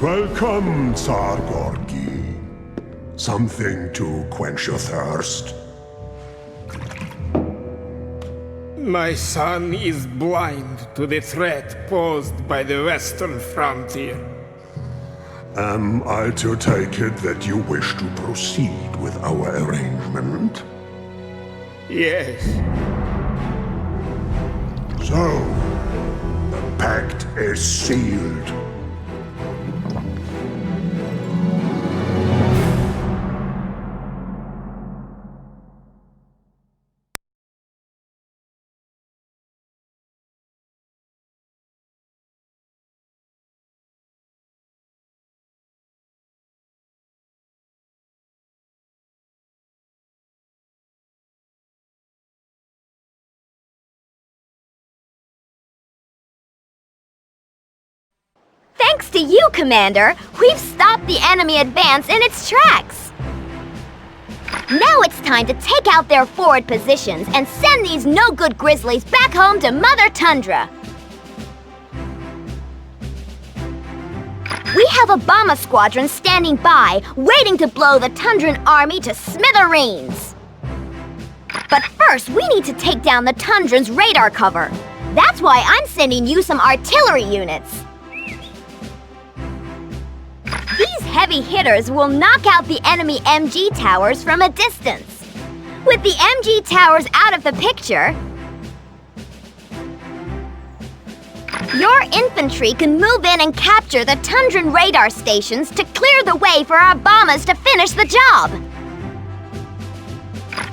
Welcome, Tsar Gorky. Something to quench your thirst? My son is blind to the threat posed by the western frontier. Am I to take it that you wish to proceed with our arrangement? Yes. So, the pact is sealed. Thanks to you, Commander, we've stopped the enemy advance in its tracks. Now it's time to take out their forward positions and send these no-good grizzlies back home to Mother Tundra. We have a bomber squadron standing by, waiting to blow the Tundran army to smithereens. But first, we need to take down the Tundrans' radar cover. That's why I'm sending you some artillery units. These heavy hitters will knock out the enemy MG towers from a distance. With the MG towers out of the picture, your infantry can move in and capture the Tundran radar stations to clear the way for our bombers to finish the job.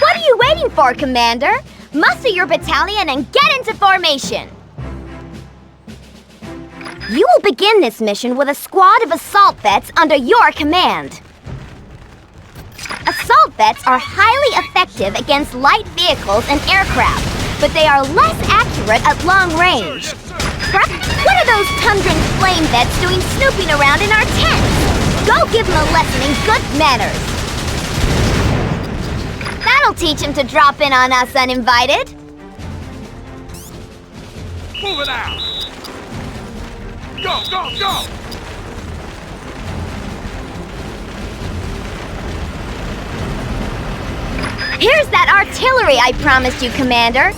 What are you waiting for, Commander? Muster your battalion and get into formation. You will begin this mission with a squad of assault vets under your command. Assault vets are highly effective against light vehicles and aircraft, but they are less accurate at long range. What are those Tundran flame vets doing snooping around in our tents? Go give them a lesson in good manners. That'll teach them to drop in on us uninvited. Move it out! Go, go, go! Here's that artillery I promised you, Commander.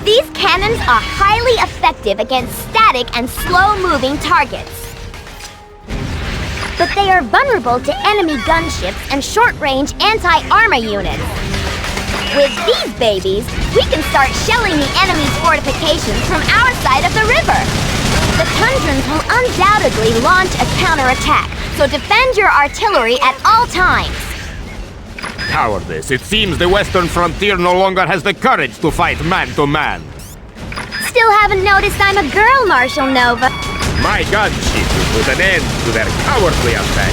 These cannons are highly effective against static and slow-moving targets. But they are vulnerable to enemy gunships and short-range anti-armor units. With these babies, we can start shelling the enemy's fortifications from our side of the river. The Tundrans will undoubtedly launch a counterattack, so defend your artillery at all times. Cowardice. It seems the western frontier no longer has the courage to fight man-to-man. Still haven't noticed I'm a girl, Marshal Nova. My gunship will put an end to their cowardly attack.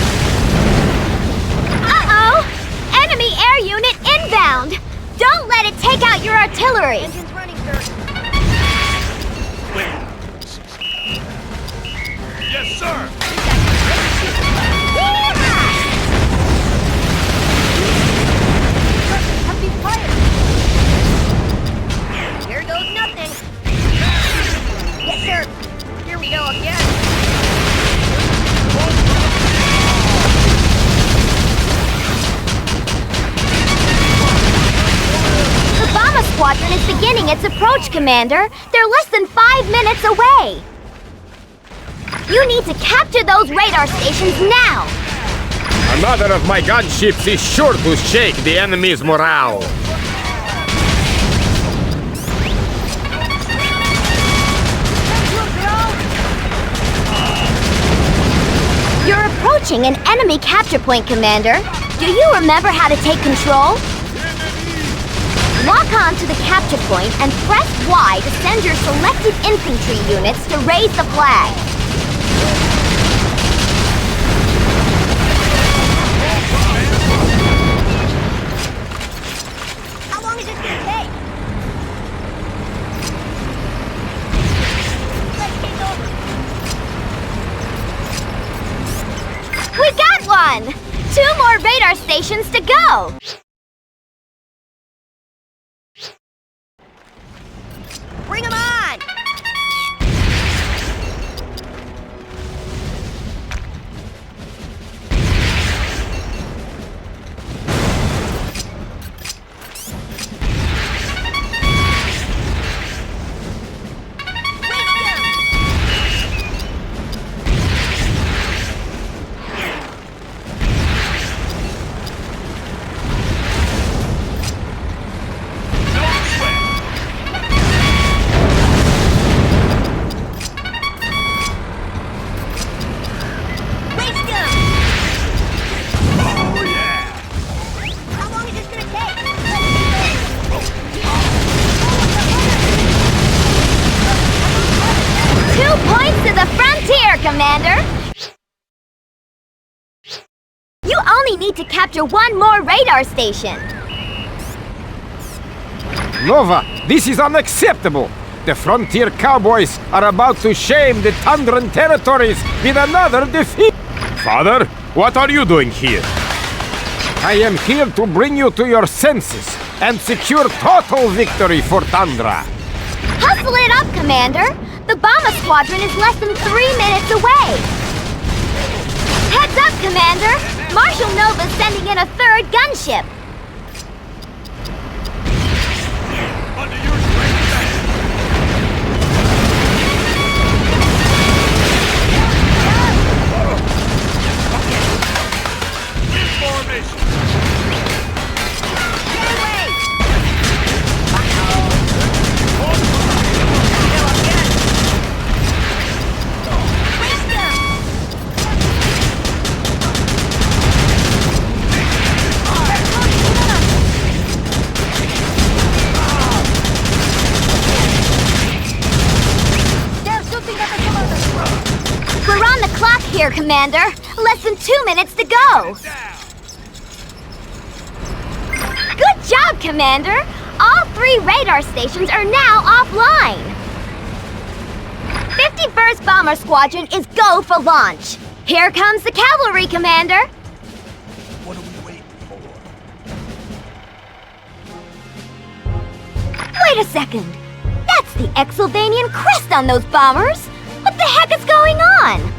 Uh-oh! Enemy air unit inbound! Don't let it take out your artillery! Engine's running, sir. Yes, sir! Happy fire! Here goes nothing. Yes, sir. Here we go again. The bomber squadron is beginning its approach, Commander. They're less than 5 minutes away. You need to capture those radar stations now! Another of my gunships is sure to shake the enemy's morale. You're approaching an enemy capture point, Commander. Do you remember how to take control? Lock on to the capture point and press Y to send your selected infantry units to raise the flag. How long is this gonna take? Let's take over. We got one! 2 more radar stations to go! Bring them on! Commander! You only need to capture one more radar station. Nova, this is unacceptable! The frontier cowboys are about to shame the Tundran territories with another defeat! Father, what are you doing here? I am here to bring you to your senses and secure total victory for Tundra. Hustle it up, Commander! The bomber squadron is less than 3 minutes away! Heads up, Commander! Marshal Nova's sending in a third gunship! Here, Commander. Less than 2 minutes to go. Good job, Commander. All 3 radar stations are now offline. 51st Bomber Squadron is go for launch. Here comes the cavalry, Commander. What are we waiting for? Wait a second. That's the Exylvanian crest on those bombers. What the heck is going on?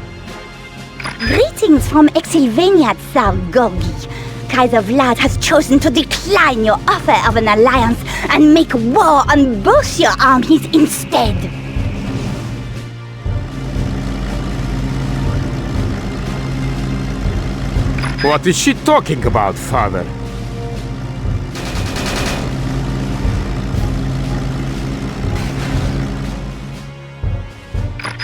Greetings from Exylvania, Tsar Gorgi. Kaiser Vlad has chosen to decline your offer of an alliance and make war on both your armies instead. What is she talking about, Father?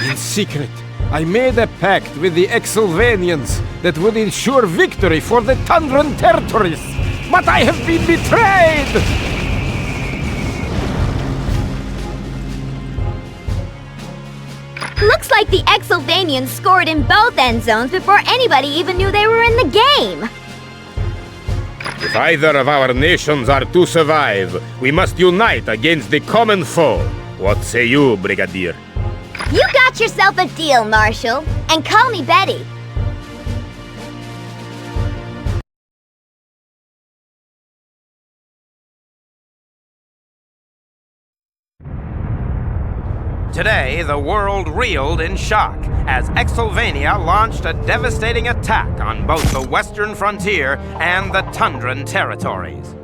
In secret, I made a pact with the Exylvanians that would ensure victory for the Tundran territories, but I have been betrayed! Looks like the Exylvanians scored in both end zones before anybody even knew they were in the game. If either of our nations are to survive, we must unite against the common foe. What say you, Brigadier? You got yourself a deal, Marshal. And call me Betty. Today, the world reeled in shock as Exylvania launched a devastating attack on both the western frontier and the Tundran territories.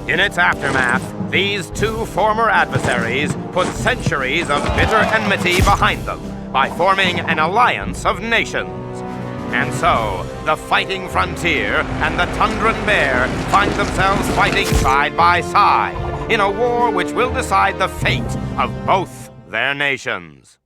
In its aftermath, these 2 former adversaries put centuries of bitter enmity behind them by forming an alliance of nations. And so, the fighting frontier and the Tundran Bear find themselves fighting side by side in a war which will decide the fate of both their nations.